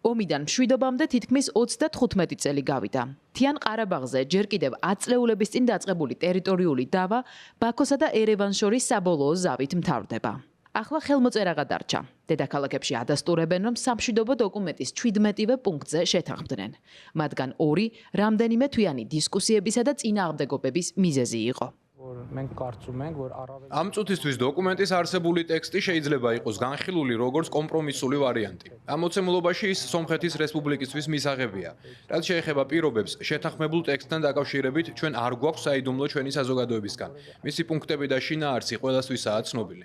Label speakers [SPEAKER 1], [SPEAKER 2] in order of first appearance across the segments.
[SPEAKER 1] ომიდან მშვიდობამდე თითქმის 35 წელი გავიდა. მთიან ყარაბაღზე ჯერ კიდევ 10 წლეულების წინ დაწყებული ტერიტორიული დავა ბაქოსა და ერევანს შორის საბოლოო ზავით მთავრდება. ახლა ხელმოწერაღა დარჩა. დედაქალაქებში ადასტურებენ, რომ სამშვიდობო დოკუმენტის 17-ვე პუნქტზე შეთანხმდნენ. მათგან 2 რამდენიმე თვიანი დისკუსიებისა და წინააღმდეგობების მიზეზი იყო.
[SPEAKER 2] ამ წუთისთვის დოკუმენტის არსებული ტექსტი შეიძლება იყოს განხილული როგორც კომპრომისული ვარიანტი. ამ მოცემულობაში ის სომხეთის რესპუბლიკისთვის მისაღებია. რაც შეეხება პირობებს, შეთანხმებულ ტექსტთან დაკავშირებით ჩვენ არ გვაქვს საიდუმლო ჩვენი საზოგადოებისგან. მისი პუნქტები და შინაარსი ყველასთვისაა ცნობილი.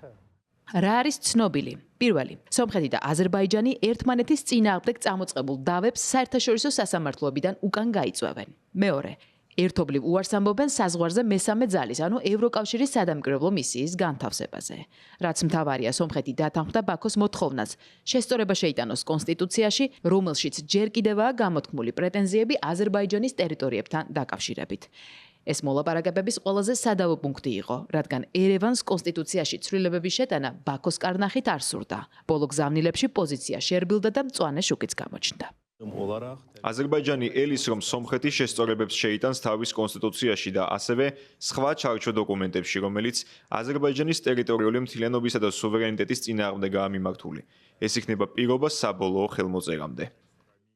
[SPEAKER 1] რა არის ცნობილი? პირველი, სომხეთი და აზერბაიჯანი ერთმანეთის წინააღმდეგ წამოწყებულ დავებს საერთაშორისო სასამართლოებიდან უკან გაიწვევენ. მეორე, ერთობლივ უარს ამბობენ საზღვარზე მესამე ძალის, ანუ ევროკავშირის სადამკვირვებლო მისიის განთავსებაზე. რაც მთავარია, სომხეთი დათანხმდა ბაქოს მოთხოვნას, შესწორება შეიტანოს კონსტიტუციაში, რომელშიც ჯერ კიდევაა გამოთქმული პრეტენზიები აზერბაიჯანის ტერიტორიებთან დაკავშირებით. ეს მოლაპარაკებების ყველაზე სადავო პუნქტი იყო, რადგან ერევანს კონსტიტუციაში ცვლილებების შეტანა ბაქოს კარნახით არ სურდა. ბოლო გზავნილებში პოზიცია შერბილდა და მწვანე შუქიც გამოჩნდა.
[SPEAKER 3] აზერბაიჯანი ელის, რომ სომხეთი შესწორებებს შეიტანს თავის კონსტიტუციაში და ასევე სხვა ჩარჩო დოკუმენტებში, რომელიც აზერბაიჯანის ტერიტორიული მთლიანობისა და სუვერენიტეტის წინააღმდეგაა მიმართული. ეს იქნება პირობა საბოლოო ხელმოწერამდე.